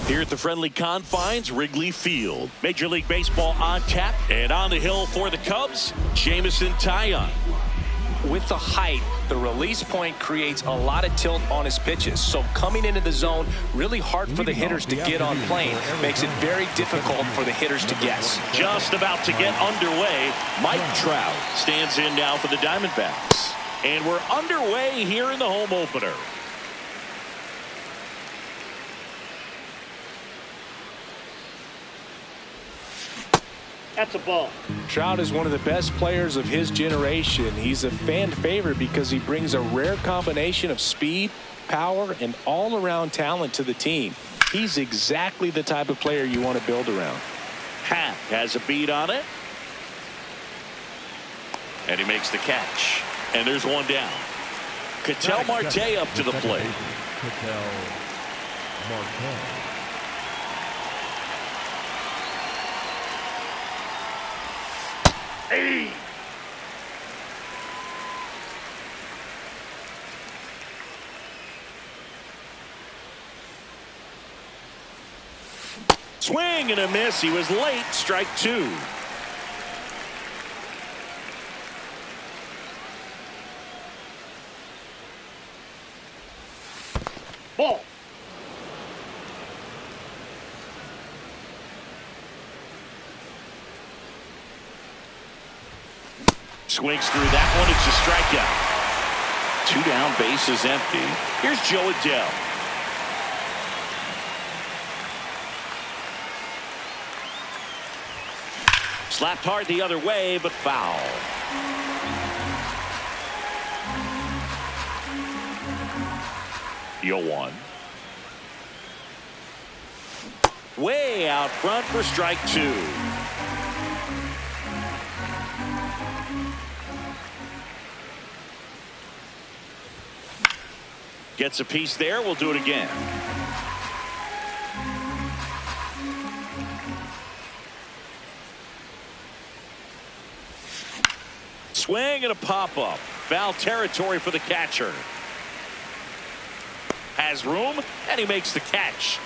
Here at the friendly confines, Wrigley Field. Major League Baseball on tap, and on the hill for the Cubs, Jameson Taillon. With the height, the release point creates a lot of tilt on his pitches. So coming into the zone, really hard for the hitters to get on plane. Makes it very difficult for the hitters to guess. Just about to get underway, Mike Trout stands in now for the Diamondbacks. And we're underway here in the home opener. That's a ball. Trout is one of the best players of his generation. He's a fan favorite because he brings a rare combination of speed, power, and all-around talent to the team. He's exactly the type of player you want to build around. Happ has a beat on it. And he makes the catch. And there's one down. Ketel Marte up to the plate. Ketel Marte. Hey! Swing and a miss. He was late. Strike two. Ball. Swings through that one. It's a strikeout. Two down, base is empty. Here's Joe Adele. Slapped hard the other way, but foul. Yo-1. Way out front for strike two. Gets a piece there. We'll do it again. Swing and a pop-up. Foul territory for the catcher. Has room, and he makes the catch.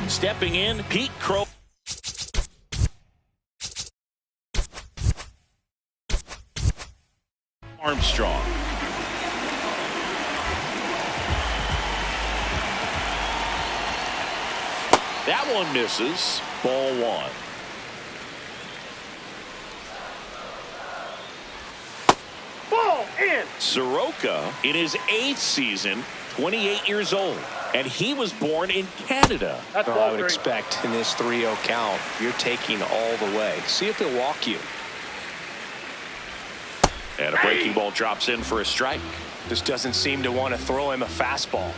Stepping in, Pete Crow. Armstrong. That one misses. Ball one. Ball in. Soroka in his 8th season, 28 years old. And he was born in Canada. That's I would expect in this 3-0 count, you're taking all the way. See if he'll walk you. And a breaking ball drops in for a strike. Just doesn't seem to want to throw him a fastball.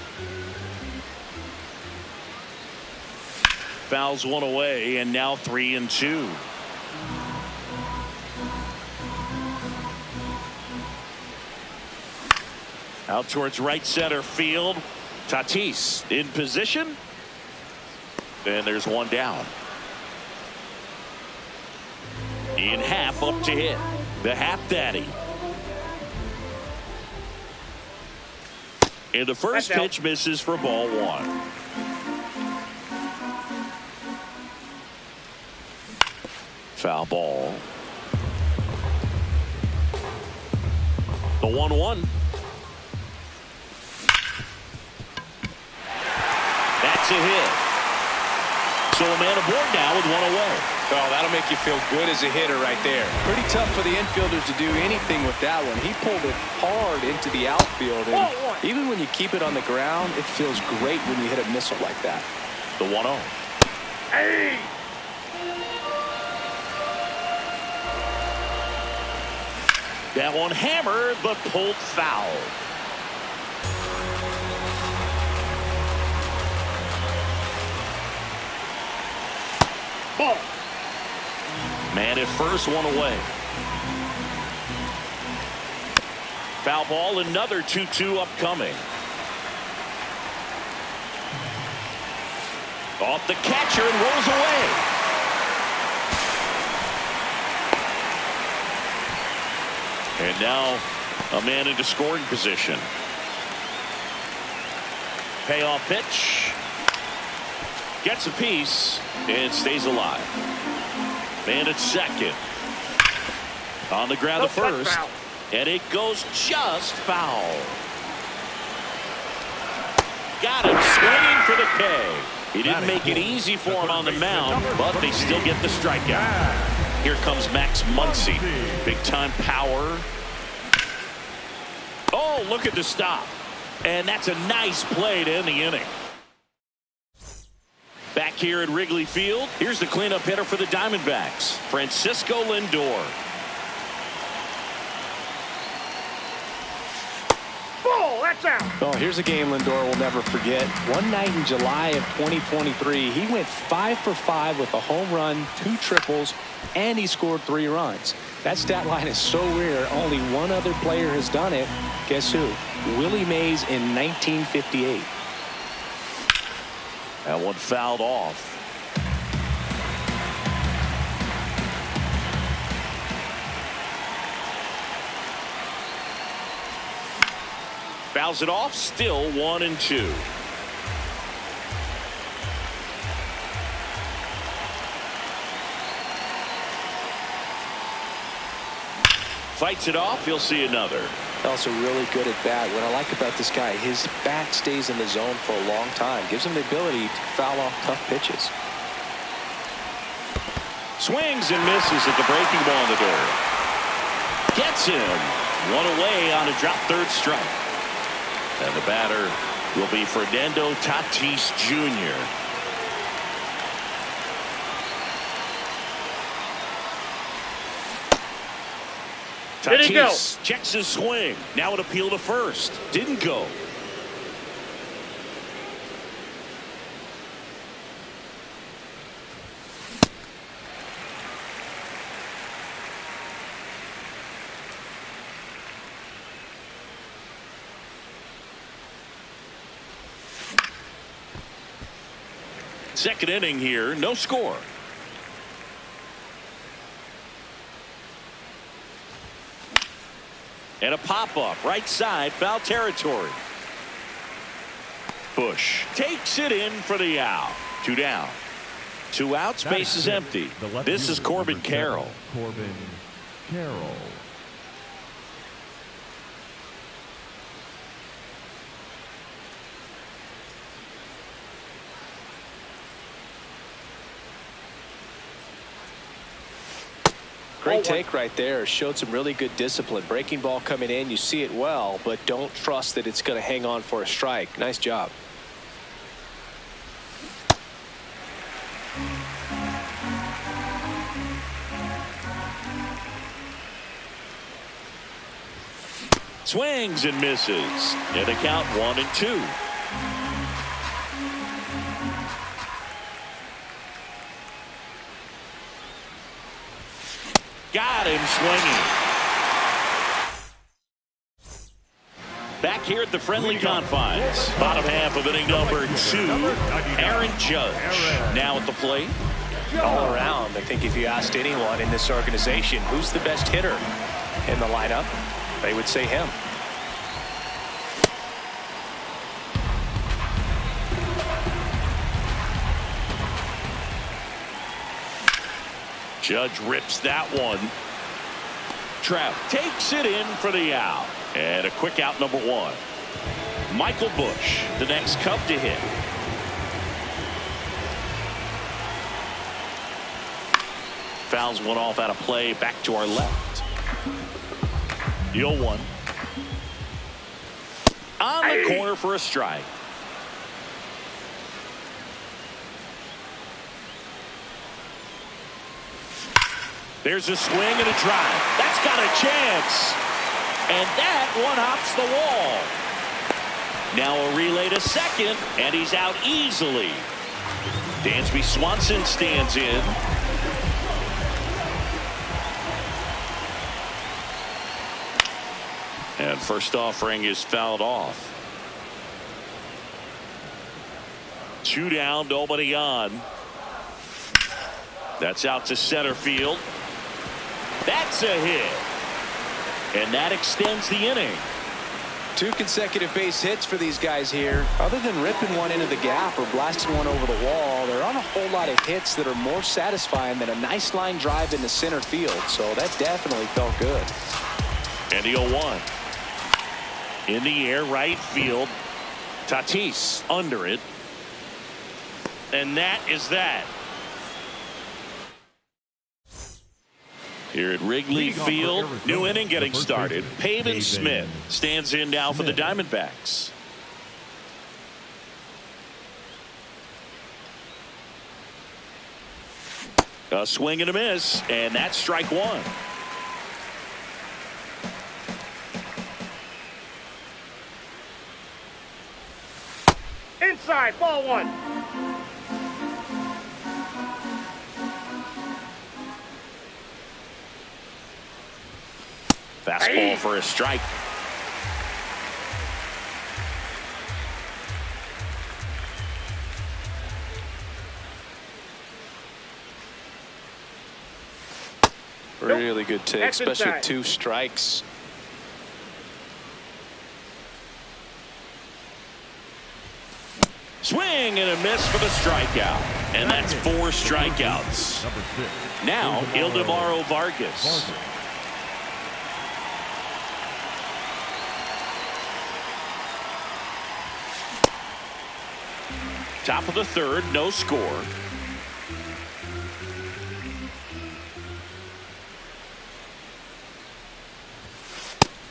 Fouls one away, and now 3-2. Out towards right center field. Tatis in position. And there's one down. Ian Happ up to hit. The Happ Daddy. And the first pitch misses for ball one. Foul ball. The 1-1. That's a hit. So a man aboard now with one away. Oh, that'll make you feel good as a hitter right there. Pretty tough for the infielders to do anything with that one. He pulled it hard into the outfield. And even when you keep it on the ground, it feels great when you hit a missile like that. The 1-0. Hey! That one hammered, but pulled foul. Ball. Man at first, one away. Foul ball, another 2-2 upcoming. Off the catcher and rolls away. And now a man into scoring position. Payoff pitch. Gets a piece and stays alive. Man at second. On the ground at first. And it goes just foul. Got him swinging for the K. He didn't make it easy for him on the mound, but they still get the strikeout. Here comes Max Muncy. Big time power. Oh, look at the stop. And that's a nice play to end the inning. Back here at Wrigley Field, here's the cleanup hitter for the Diamondbacks, Francisco Lindor. Ball, that's out. Oh, here's a game Lindor will never forget. One night in July of 2023, he went 5 for 5 with a home run, 2 triples, and he scored 3 runs. That stat line is so rare. Only one other player has done it. Guess who? Willie Mays in 1958. That one fouled off. Fouls it off. Still 1-2. Fights it off. He'll see another. Also really good at bat. What I like about this guy, his bat stays in the zone for a long time. Gives him the ability to foul off tough pitches. Swings and misses at the breaking ball in the dirt. Gets him. One away on a drop third strike. And the batter will be Fernando Tatis Jr. Tatis checks his swing. Now an appeal to first. Didn't go. Second inning here, no score. And a pop-up right side, foul territory. Bush takes it in for the out. 2 down. 2 outs, base is empty. This is Corbin Carroll. Corbin Carroll. Great take right there. Showed some really good discipline. Breaking ball coming in. You see it well, but don't trust that it's going to hang on for a strike. Nice job. Swings and misses. And the count 1-2. Got him swinging. Back here at the friendly confines. Bottom half of inning number 2. Aaron Judge now at the plate. All around, I think if you asked anyone in this organization who's the best hitter in the lineup, they would say him. Judge rips that one. Trout takes it in for the out. And a quick out number 1. Michael Bush, the next Cub to hit. Fouls one off out of play. Back to our left. 0-1. On the corner for a strike. There's a swing and a drive. That's got a chance. And that one hops the wall. Now a relay to second, and he's out easily. Dansby Swanson stands in. And first offering is fouled off. 2 down, nobody on. That's out to center field. That's a hit. And that extends the inning. 2 consecutive base hits for these guys here. Other than ripping one into the gap or blasting one over the wall, there aren't a whole lot of hits that are more satisfying than a nice line drive into center field. So that definitely felt good. And the 0-1. In the air, right field. Tatis under it. And that is that. Here at Wrigley Field, new inning getting started. Pavin Smith stands in now for the Diamondbacks. A swing and a miss, and that's strike 1. Inside, ball 1. Fastball for a strike. Really good take, That's especially inside. 2 strikes. Swing and a miss for the strikeout. And that's 4 strikeouts. Number 6. Now, Ildemaro Vargas. Top of the 3rd, no score.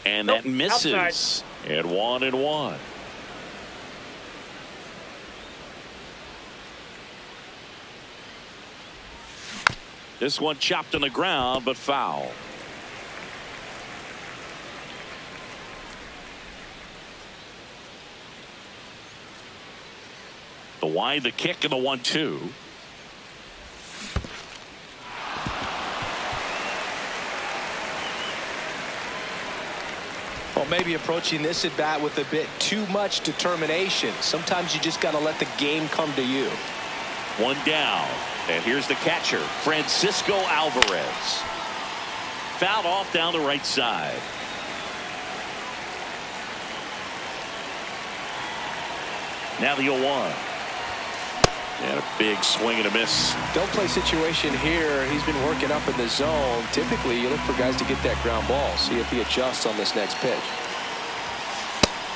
And that misses. Outside. And 1-1. This one chopped on the ground, but foul. The wide, the kick, and the 1-2. Well, maybe approaching this at bat with a bit too much determination. Sometimes you just got to let the game come to you. 1 down. And here's the catcher, Francisco Alvarez. Fouled off down the right side. Now the 0-1. And a big swing and a miss. Don't play situation here. He's been working up in the zone. Typically, you look for guys to get that ground ball. See if he adjusts on this next pitch.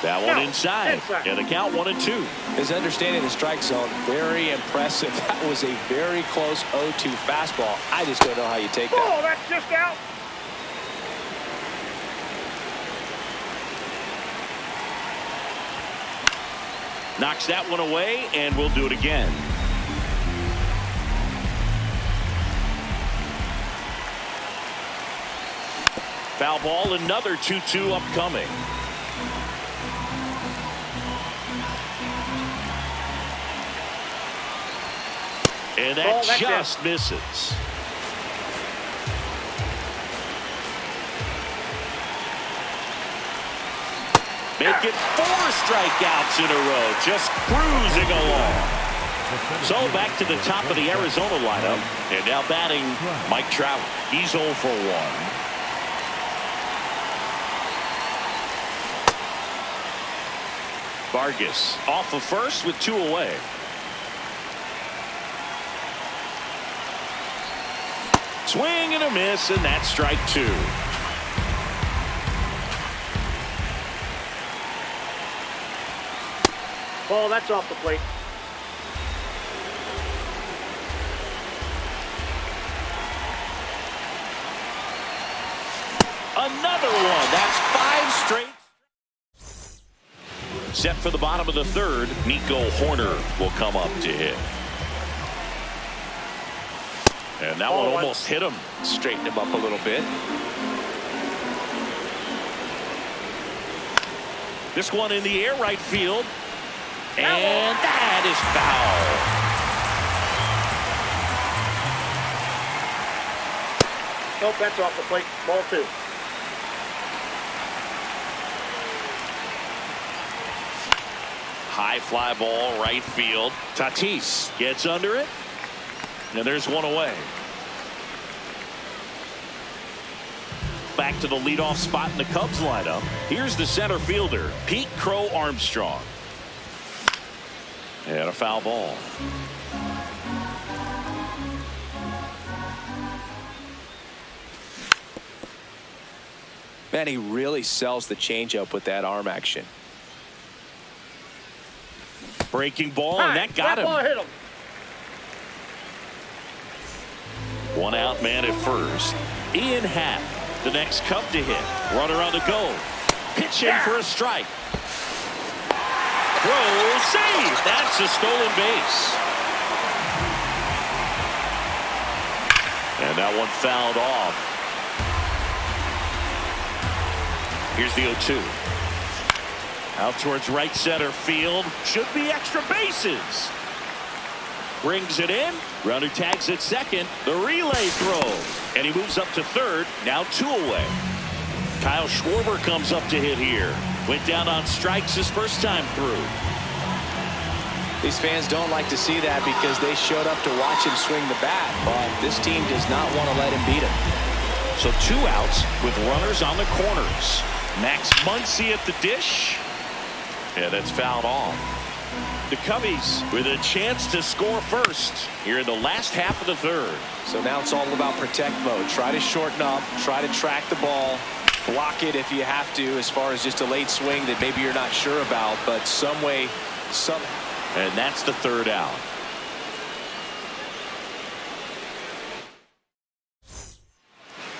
That one No, inside. inside. And the count 1-2. His understanding of the strike zone, very impressive. That was a very close 0-2 fastball. I just don't know how you take that. Oh, that's just out. Knocks that one away, and we'll do it again. Foul ball, another 2-2 upcoming. And that just misses. Make it 4 strikeouts in a row, just cruising along. So back to the top of the Arizona lineup, and now batting Mike Trout. He's 0 for 1. Vargas off of first with 2 away. Swing and a miss, and that's strike 2. Ball, that's off the plate. Another one. That's 5 straight. Set for the bottom of the 3rd. Nico Horner will come up to hit. And that one almost hit him. Straighten him up a little bit. This one in the air, right field. And that is foul. Nope, that's off the plate. Ball 2. High fly ball right field. Tatis gets under it. And there's one away. Back to the leadoff spot in the Cubs lineup. Here's the center fielder, Pete Crow Armstrong. And a foul ball. Man, he really sells the changeup with that arm action. Breaking ball, and that got him. Ball hit him. One out man at first. Ian Happ, the next Cub to hit. Runner on the go. Pitch in for a strike. Throw, save. That's a stolen base. And that one fouled off. Here's the 0-2. Out towards right center field. Should be extra bases. Brings it in. Runner tags at second. The relay throw. And he moves up to third. Now 2 away. Kyle Schwarber comes up to hit here. Went down on strikes his first time through. These fans don't like to see that because they showed up to watch him swing the bat, but this team does not want to let him beat him. So 2 outs with runners on the corners. Max Muncy at the dish. And that's fouled off. The Cubbies with a chance to score first here in the last half of the third. So now it's all about protect mode. Try to shorten up, try to track the ball, block it if you have to, as far as just a late swing that maybe you're not sure about, but some way, some. And that's the third out.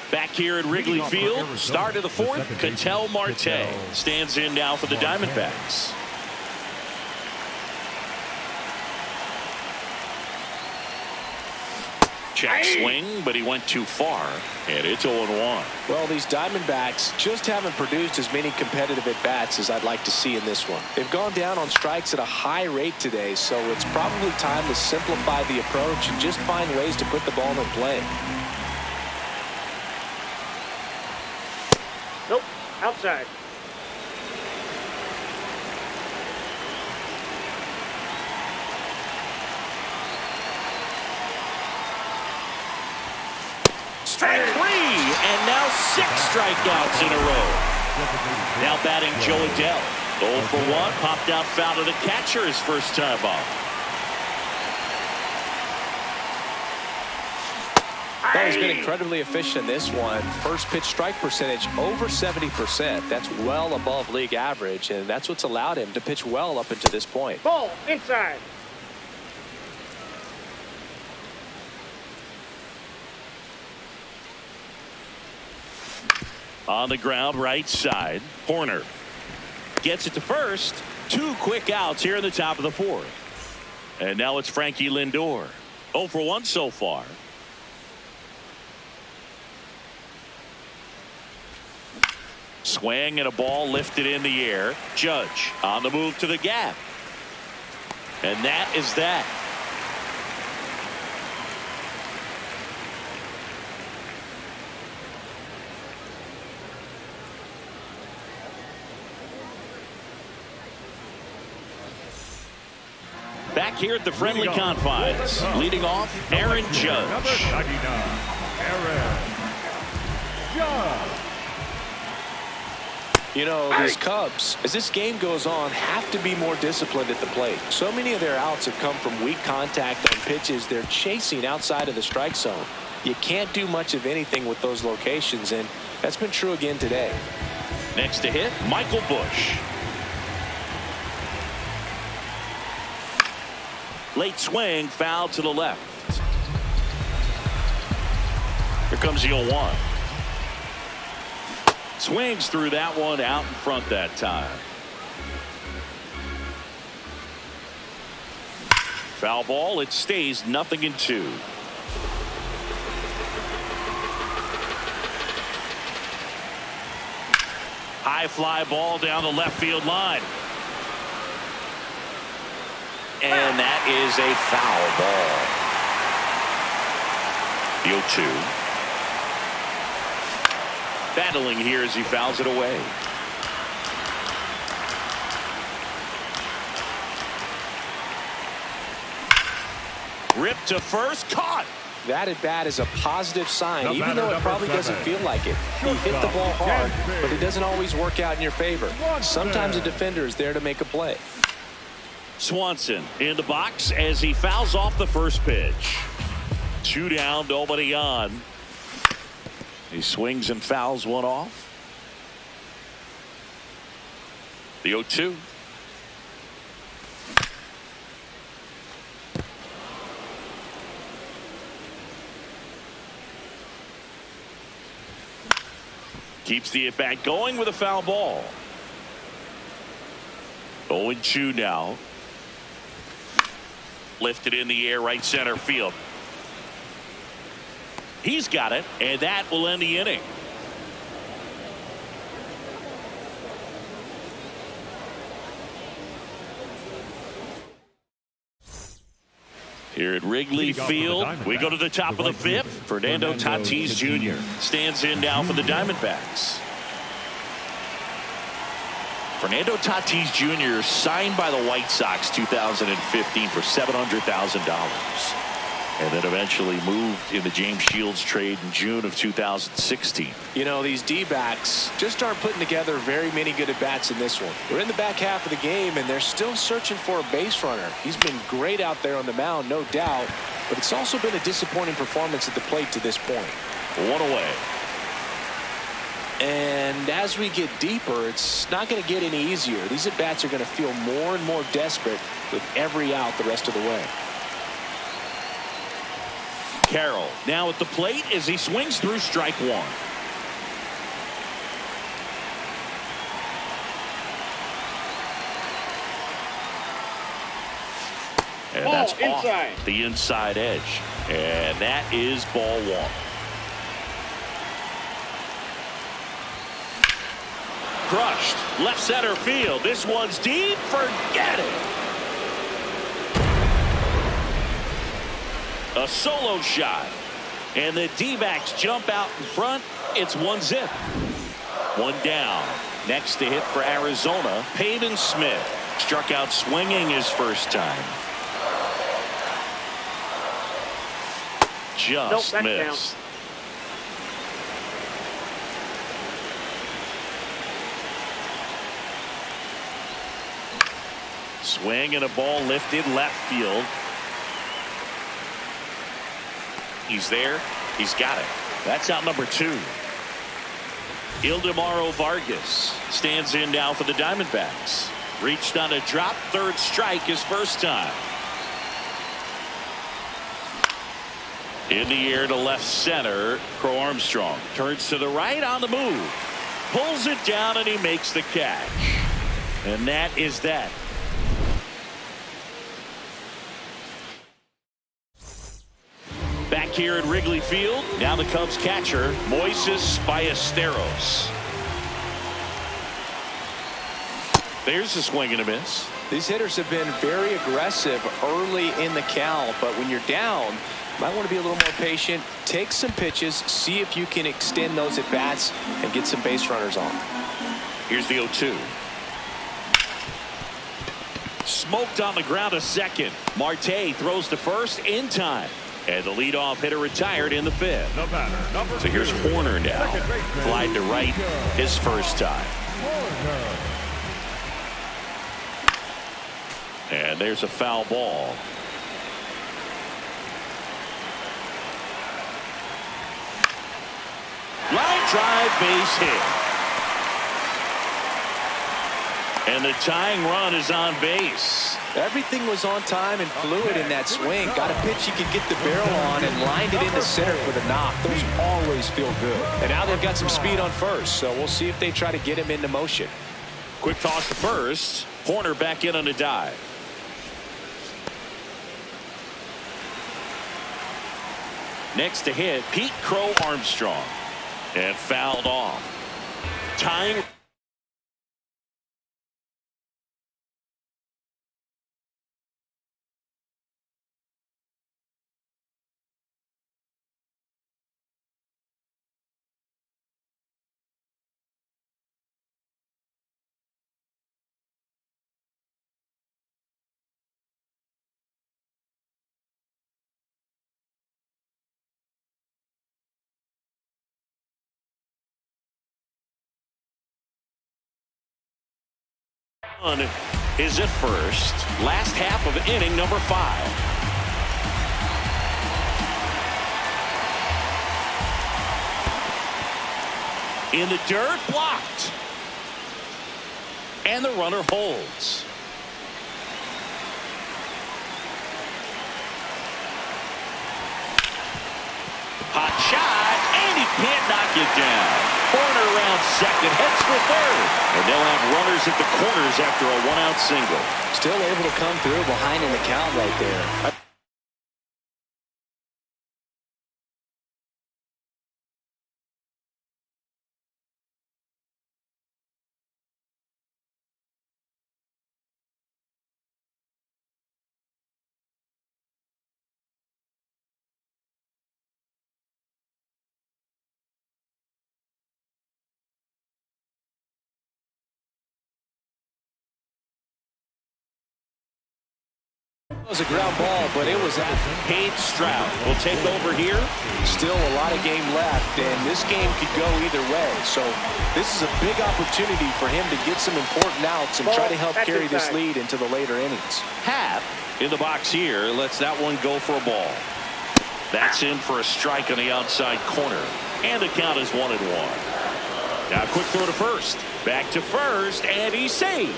Back here at Wrigley Field, start of the fourth, Ketel Marte stands in now for the Diamondbacks. Check swing, but he went too far, and it's 0-1. Well, these Diamondbacks just haven't produced as many competitive at-bats as I'd like to see in this one. They've gone down on strikes at a high rate today, so it's probably time to simplify the approach and just find ways to put the ball in play. Nope. Outside. Strike 3, and now 6 strikeouts in a row. Now batting Joe Adell. 0 for 1, popped out foul to the catcher his first time up. Well, he's been incredibly efficient in this one. First pitch strike percentage over 70%. That's well above league average, and that's what's allowed him to pitch well up until this point. Ball inside. On the ground, right side. Horner gets it to first. 2 quick outs here in the top of the fourth. And now it's Frankie Lindor. 0 for 1 so far. Swing and a ball lifted in the air. Judge on the move to the gap. And that is that. Back here at the friendly confines, leading off, Aaron Judge. Number 99, Aaron Judge. You know, these Cubs, as this game goes on, have to be more disciplined at the plate. So many of their outs have come from weak contact on pitches they're chasing outside of the strike zone. You can't do much of anything with those locations, and that's been true again today. Next to hit, Michael Busch. Late swing, foul to the left. Here comes the 0-1. Swings through that one, out in front that time. Foul ball, it stays 0-2. High fly ball down the left field line. And that is a foul ball. The 0-2. Battling here as he fouls it away. Ripped to first, caught. That at bat is a positive sign, The even though it batter, probably number doesn't 7. feel like it. He hit the ball hard, but it doesn't always work out in your favor. Sometimes a defender is there to make a play. Swanson in the box as he fouls off the first pitch. 2 down, nobody on. He swings and fouls one off. The 0-2. Keeps the at-bat going with a foul ball. 0-2 now. Lifted in the air, right center field. He's got it, and that will end the inning. Here at Wrigley Field, we go to the top of the 5th. Fernando Tatis Jr. stands in now for the Diamondbacks. Fernando Tatis Jr. signed by the White Sox 2015 for $700,000. And then eventually moved in the James Shields trade in June of 2016. You know, these D-backs just aren't putting together very many good at-bats in this one. We're in the back half of the game, and they're still searching for a base runner. He's been great out there on the mound, no doubt, but it's also been a disappointing performance at the plate to this point. 1 away. And as we get deeper, it's not going to get any easier. These at-bats are going to feel more and more desperate with every out the rest of the way. Carroll now at the plate as he swings through strike 1. And ball that's inside. Off the inside edge. And that is ball 1. Crushed left center field. This one's deep. Forget it. A solo shot, and the D-backs jump out in front. It's 1-0. 1 down. Next to hit for Arizona, Pavin Smith. Struck out swinging his first time. Just missed. Swing and a ball lifted left field. He's there. He's got it. That's out number 2. Ildemaro Vargas stands in now for the Diamondbacks. Reached on a drop, third strike his first time. In the air to left center, Crow Armstrong turns to the right on the move. Pulls it down and he makes the catch. And that is that. Back here at Wrigley Field, now the Cubs catcher, Moises Ballesteros. There's a swing and a miss. These hitters have been very aggressive early in the count, but when you're down, you might want to be a little more patient. Take some pitches, see if you can extend those at bats and get some base runners on. Here's the 0-2. Smoked on the ground to second. Marte throws to first in time. And the leadoff hitter retired in the 5th. So here's Horner now. Flied to right his first time. And there's a foul ball. Line drive, base hit. And the tying run is on base. Everything was on time and fluid in that swing. Got a pitch you could get the barrel on and lined it into center for the knock. Those always feel good. And now they've got some speed on first, so we'll see if they try to get him into motion. Quick toss to first. Horner back in on a dive. Next to hit, Pete Crow Armstrong. And fouled off. Tying One is at first. Last half of inning number 5. In the dirt, blocked. And the runner holds. Hot shot, and he can't knock it down. Corner around second, heads for third. And they'll have runners at the corners after a 1-out single. Still able to come through behind in the count right there. It was a ground ball, but it was out. Cade Stroud will take over here. Still a lot of game left, and this game could go either way. So this is a big opportunity for him to get some important outs and try to help carry this lead into the later innings. Happ in the box here lets that one go for a ball. That's in for a strike on the outside corner. And the count is 1-1. Now quick throw to first. Back to first, and he's saved.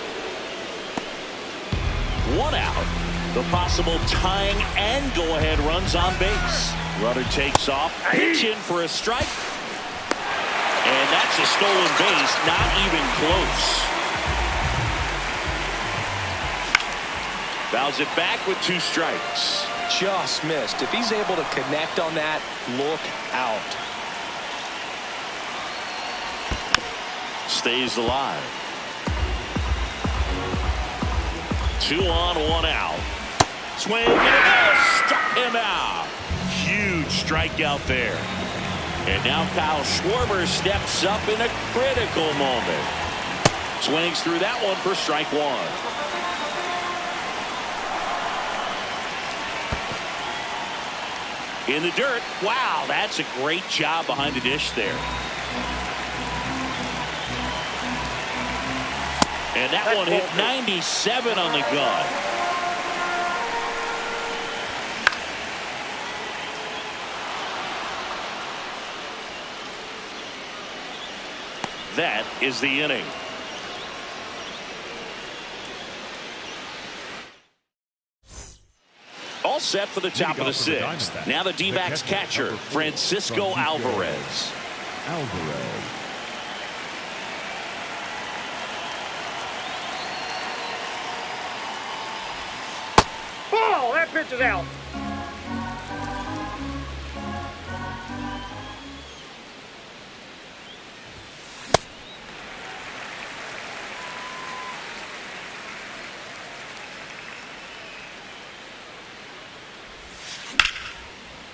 1 out. The possible tying and go-ahead runs on base. Runner takes off, pitch in for a strike. And that's a stolen base, not even close. Fouls it back with 2 strikes. Just missed. If he's able to connect on that, look out. Stays alive. 2 on, 1 out. Swing and a miss. Struck him out. Huge strikeout there. And now Kyle Schwarber steps up in a critical moment. Swings through that one for strike 1. In the dirt. Wow, that's a great job behind the dish there. And that one hit 97 on the gun. That is the inning. All set for the top of the 6th. Now the Dbacks catcher, Francisco Alvarez. Ball! That pitch is out.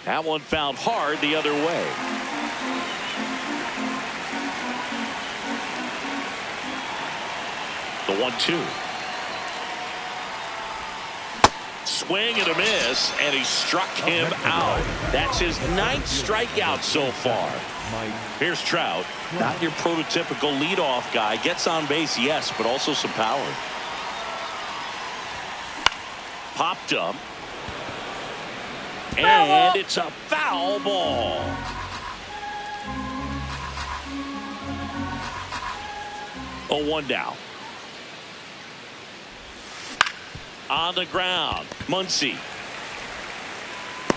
That one found hard the other way. The 1-2. Swing and a miss, and he struck him out. That's his 9th strikeout so far. Here's Trout. Not your prototypical leadoff guy. Gets on base, yes, but also some power. Popped up. And it's a foul ball. Oh, 1 down. On the ground, Muncy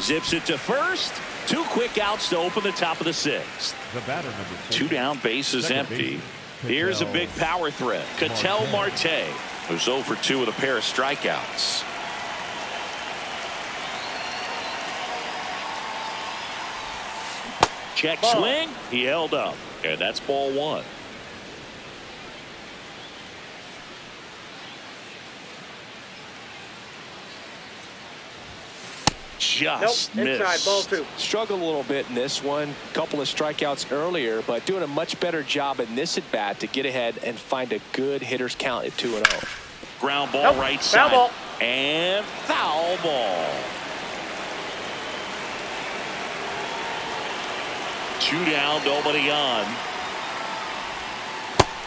zips it to first. 2 quick outs to open the top of the 6th. The batter, number 2 down, bases empty. Here's a big power threat. Ketel Marte, who's 0 for 2 with a pair of strikeouts. Check swing. He held up. And that's ball 1. Just missed. Inside, ball 2. Struggled a little bit in this one. Couple of strikeouts earlier, but doing a much better job in this at bat to get ahead and find a good hitter's count at 2-0. Ground ball right side. Foul ball. And foul ball. 2 down, nobody on.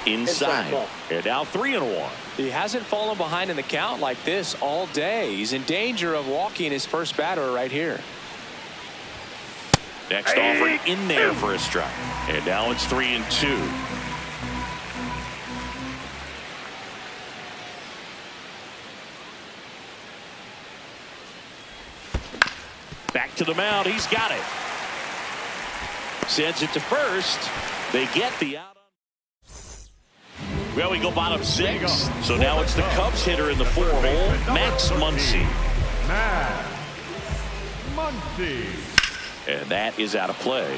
Inside. Ball. And now 3-1. He hasn't fallen behind in the count like this all day. He's in danger of walking his first batter right here. Next offering in there for a strike. And now it's 3-2. Back to the mound. He's got it. Sends it to first. They get the out. Well, we go bottom 6. So now it's the Cubs hitter in the 4-hole, Max Muncy. Max Muncy. And that is out of play.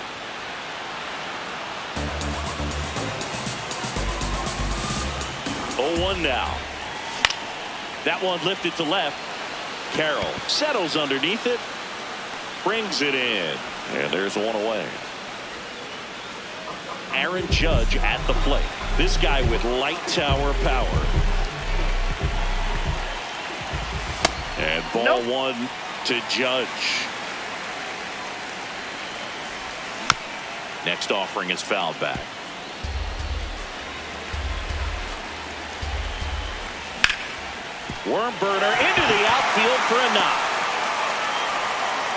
Oh, 1 now. That one lifted to left. Carroll settles underneath it. Brings it in. And there's 1 away. Aaron Judge at the plate. This guy with light tower power. And ball 1 to Judge. Next offering is fouled back. Worm burner into the outfield for a knock.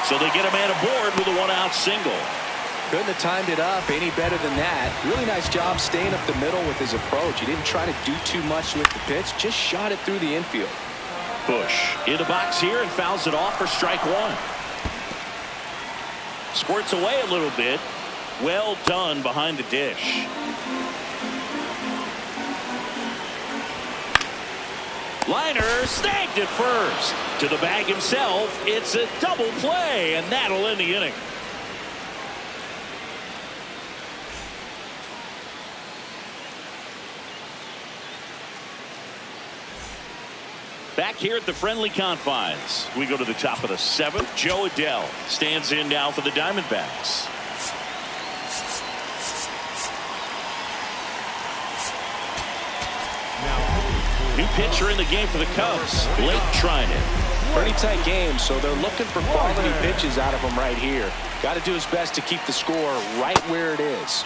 So they get a man aboard with a 1-out single. Couldn't have timed it up any better than that. Really nice job staying up the middle with his approach. He didn't try to do too much with the pitch, just shot it through the infield. Bush in the box here and fouls it off for strike 1. Squirts away a little bit. Well done behind the dish. Liner snagged it first. To the bag himself. It's a double play, and that'll end the inning. Back here at the friendly confines, we go to the top of the 7th. Joe Adell stands in now for the Diamondbacks. New pitcher in the game for the Cubs, Blake Trinan. Pretty tight game, so they're looking for quality pitches out of him right here. Got to do his best to keep the score right where it is.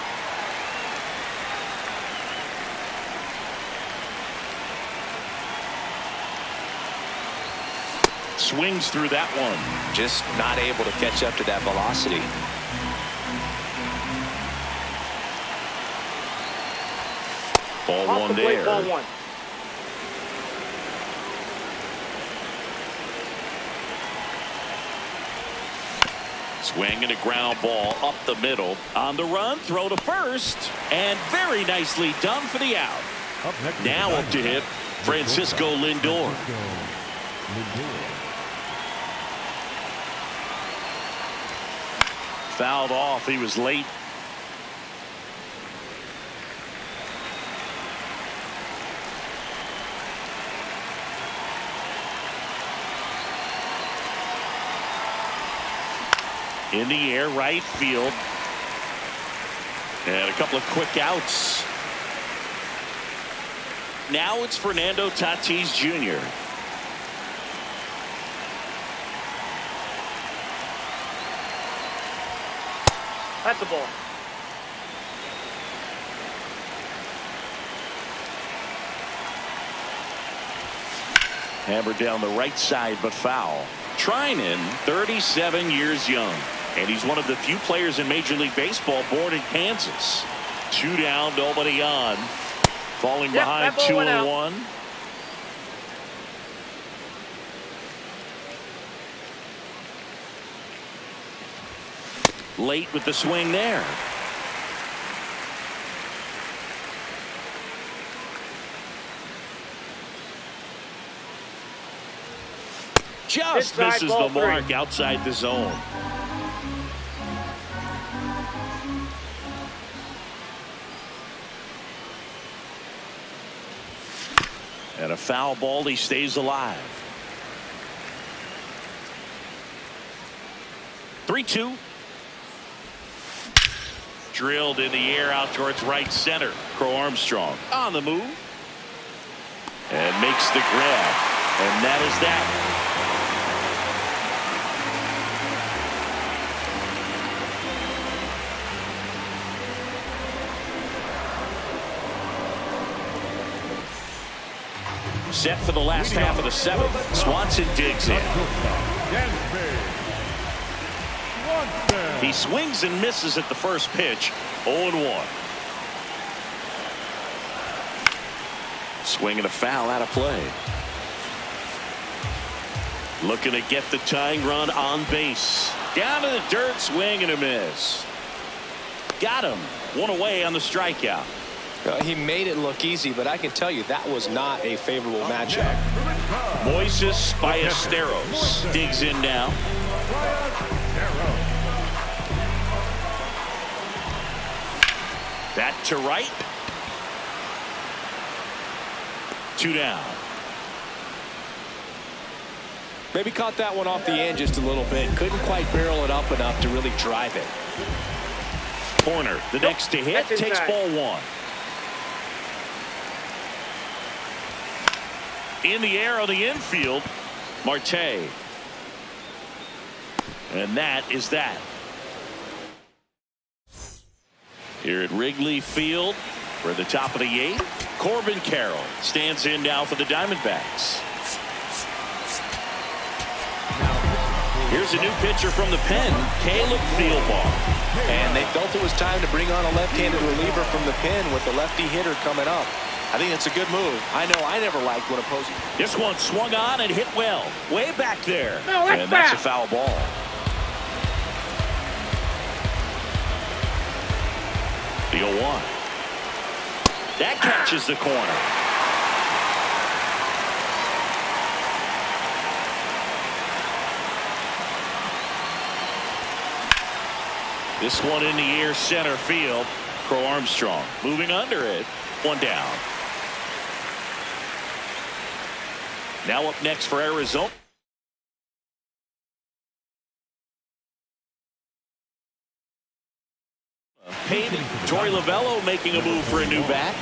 Swings through that one. Just not able to catch up to that velocity. Ball 1 there. Ball 1. Swing and a ground ball up the middle. On the run, throw to first. And very nicely done for the out. Now up to hit Francisco Lindor. Fouled off. He was late. In the air, right field. And a couple of quick outs. Now it's Fernando Tatis Jr. That's a ball. Hammered down the right side, but foul. Trinan, 37 years young. And he's one of the few players in Major League Baseball born in Kansas. 2 down, nobody on. Falling behind 2-1. Late with the swing there. Just Inside, misses ball the mark 3. outside the zone. And a foul ball, he stays alive. 3-2. Drilled in the air out towards right center. Crow Armstrong on the move. And makes the grab. And that is that. Set for the last half of the seventh. Swanson digs in. He swings and misses at the first pitch. 0-1. Swing and a foul out of play. Looking to get the tying run on base. Down to the dirt, swing and a miss. Got him. One away on the strikeout. He made it look easy, but I can tell you that was not a favorable matchup. Moises Ballesteros digs in now. That to right. 2 down. Maybe caught that one off the end just a little bit. Couldn't quite barrel it up enough to really drive it. Corner, the next to hit, takes ball 1. In the air on the infield, Marte. And that is that. Here at Wrigley Field, we're at the top of the 8th. Corbin Carroll stands in now for the Diamondbacks. Here's a new pitcher from the pen, Caleb Thielbar. And they felt it was time to bring on a left-handed reliever from the pen with the lefty hitter coming up. I think it's a good move. I know I never liked when opposing. This one swung on and hit well. Way back there. No, and that's a foul ball. The 0-1. That catches the corner. This one in the air, center field. Crow Armstrong moving under it. 1 down. Now up next for Arizona. Torey Lovullo making a move for a new bat.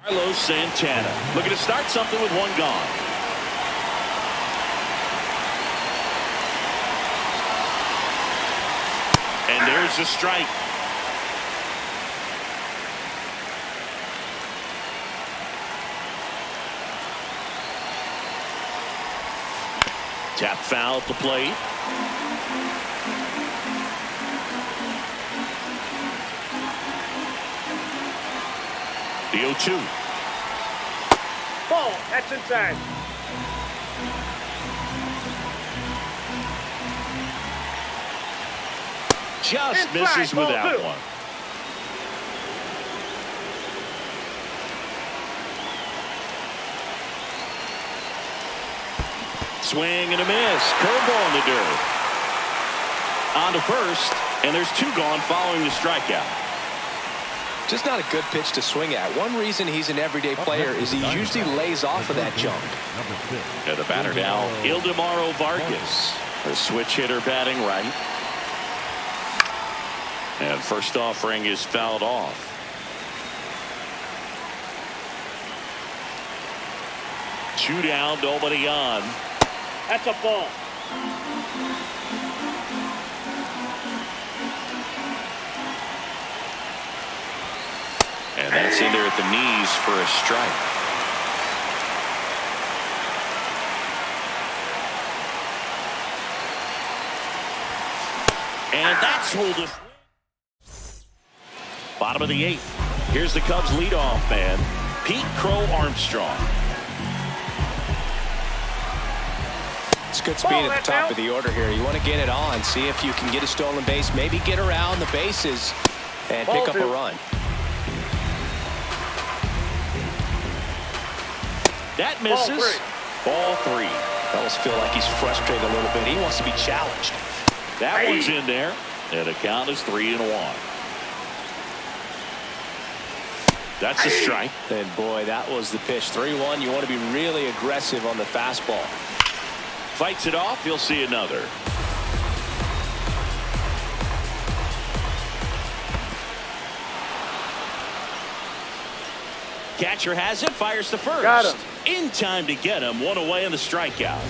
Carlos Santana looking to start something with one gone. And there's a strike. Tap foul at the plate. The 0-2. Ball. That's inside. Just Inside, misses with ball that two. one. Swing and a miss. Curveball in the dirt. On to first, and there's two gone following the strikeout. Just not a good pitch to swing at. One reason he's an everyday player is he usually lays off of that jump. And the batter now, Ildemaro Vargas, the switch hitter batting right. And first offering is fouled off. Two down, nobody on. That's a ball. And that's in there at the knees for a strike. And that's ruled it. Bottom of the 8th. Here's the Cubs leadoff man, Pete Crow Armstrong. It's good speed at the top of the order here. You want to get it on, see if you can get a stolen base, maybe get around the bases and pick up a run. That misses. Ball 3. Fellas feel like he's frustrated a little bit. He wants to be challenged. That one's in there, and the count is 3-1. That's a strike. And boy, that was the pitch. 3-1. You want to be really aggressive on the fastball. Fights it off. You'll see another. Catcher has it. Fires to first. Got him. In time to get him. One away in the strikeout.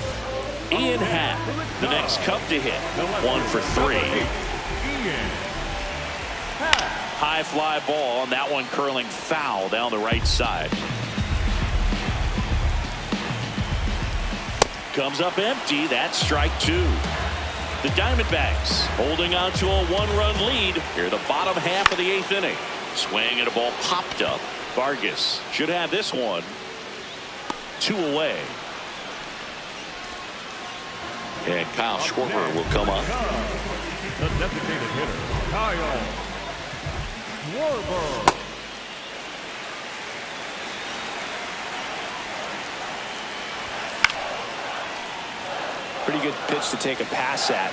Ian Happ, the next Cub to hit. 1 for 3. High fly ball, and that one curling foul down the right side. Comes up empty. That's strike 2. The Diamondbacks holding on to a 1-run lead here the bottom half of the 8th inning. Swing and a ball popped up. Vargas should have this one. 2 away. And Kyle Schwarber will come up. The designated hitter, Kyle Schwarber. Pretty good pitch to take a pass at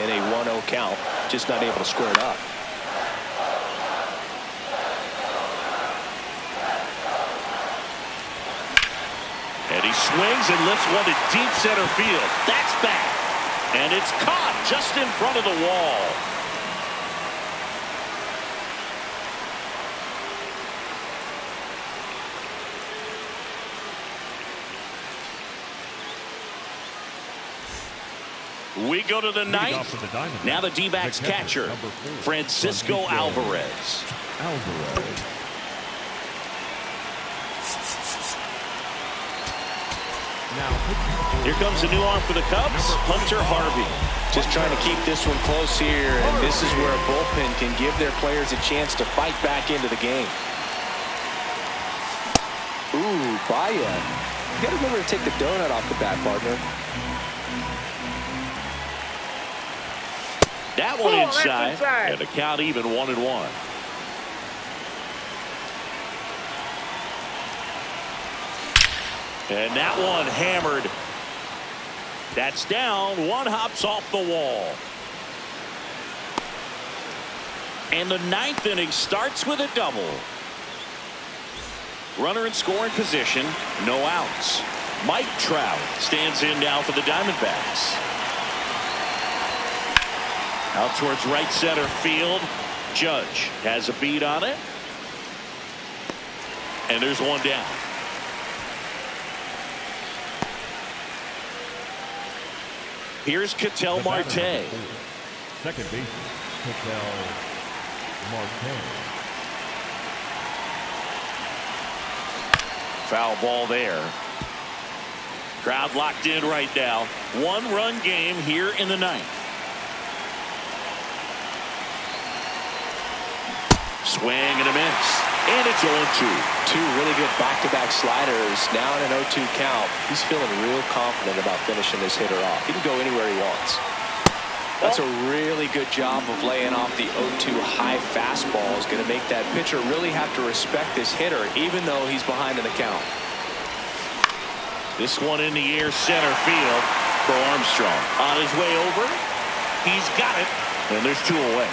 in a 1-0 count. Just not able to square it up. And he swings and lifts one to deep center field. That's back. And it's caught just in front of the wall. We go to the 9th. Now the D-backs catcher, Francisco Alvarez. Here comes a new arm for the Cubs, Hunter Harvey. Just trying to keep this one close here, and this is where a bullpen can give their players a chance to fight back into the game. Ooh, Baez. You got to remember to take the donut off the bat, partner. That one inside, and the count even 1-1. And that one hammered. That's down. One hops off the wall. And the 9th inning starts with a double. Runner in scoring position. No outs. Mike Trout stands in now for the Diamondbacks. Out towards right center field. Judge has a beat on it. And there's one down. Here's Ketel Marte. Second base, Ketel Marte. Foul ball there. Crowd locked in right now. One-run game here in the ninth. Swing and a miss. And it's 0-2. Two really good back-to-back sliders. Now in an 0-2 count. He's feeling real confident about finishing this hitter off. He can go anywhere he wants. That's a really good job of laying off the 0-2 high fastball. Is going to make that pitcher really have to respect this hitter, even though he's behind in the count. This one in the air, center field for Armstrong. On his way over. He's got it. And there's two away.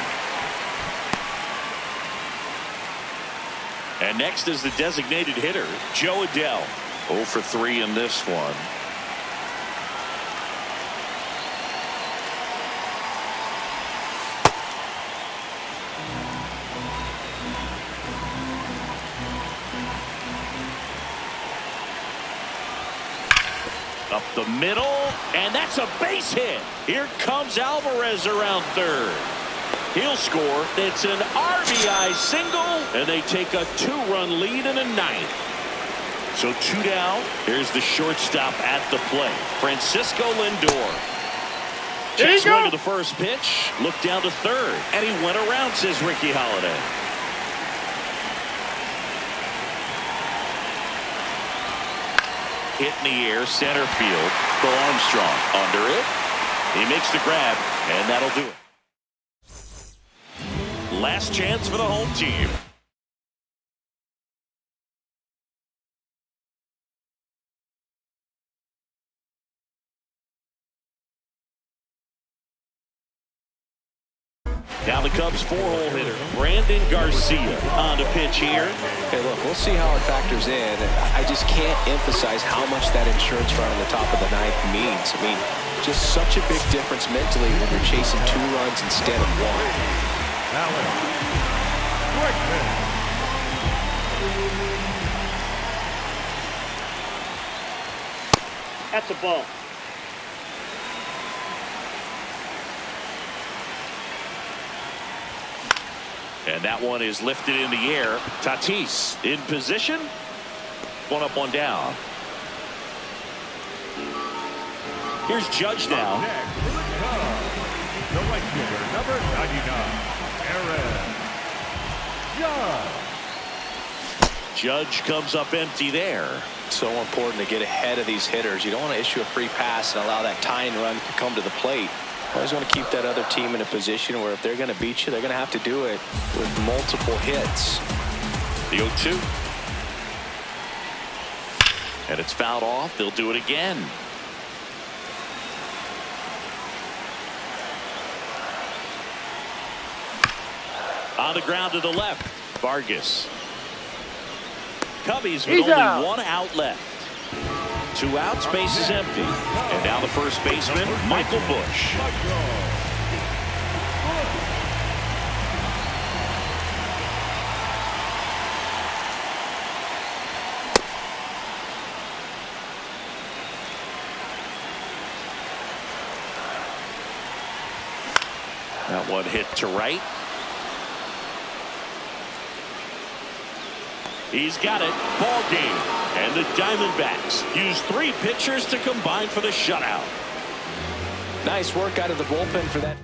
And next is the designated hitter, Joe Adell. 0 for 3 in this one. Up the middle, and that's a base hit. Here comes Alvarez around third. He'll score. It's an RBI single, and they take a 2-run lead in the ninth. So 2 down. Here's the shortstop at the plate, Francisco Lindor. Check swing to the first pitch. Look down to third, and he went around, says Ricky Holiday. Hit in the air, center field. Bill Armstrong under it. He makes the grab, and that'll do it. Last chance for the home team. Now the Cubs 4-hole hitter, Brandon Garcia, on to pitch here. Hey, look, we'll see how it factors in. I just can't emphasize how much that insurance run on the top of the ninth means. I mean, just such a big difference mentally when you're chasing 2 runs instead of 1. That's a ball. And that one is lifted in the air. Tatis in position. 1 up, 1 down. Here's Judge now. The right fielder, number 99, Aaron Judge. Judge comes up empty there. So important to get ahead of these hitters. You don't want to issue a free pass and allow that tying run to come to the plate. Always want to keep that other team in a position where if they're going to beat you, they're going to have to do it with multiple hits. The 0-2. And it's fouled off. They'll do it again. On the ground to the left, Vargas. Cubbies with only 1 out left. 2 outs, base is empty. And now the first baseman, Michael Busch. That one hit to right. He's got it. Ball game. And the Diamondbacks use 3 pitchers to combine for the shutout. Nice work out of the bullpen for that.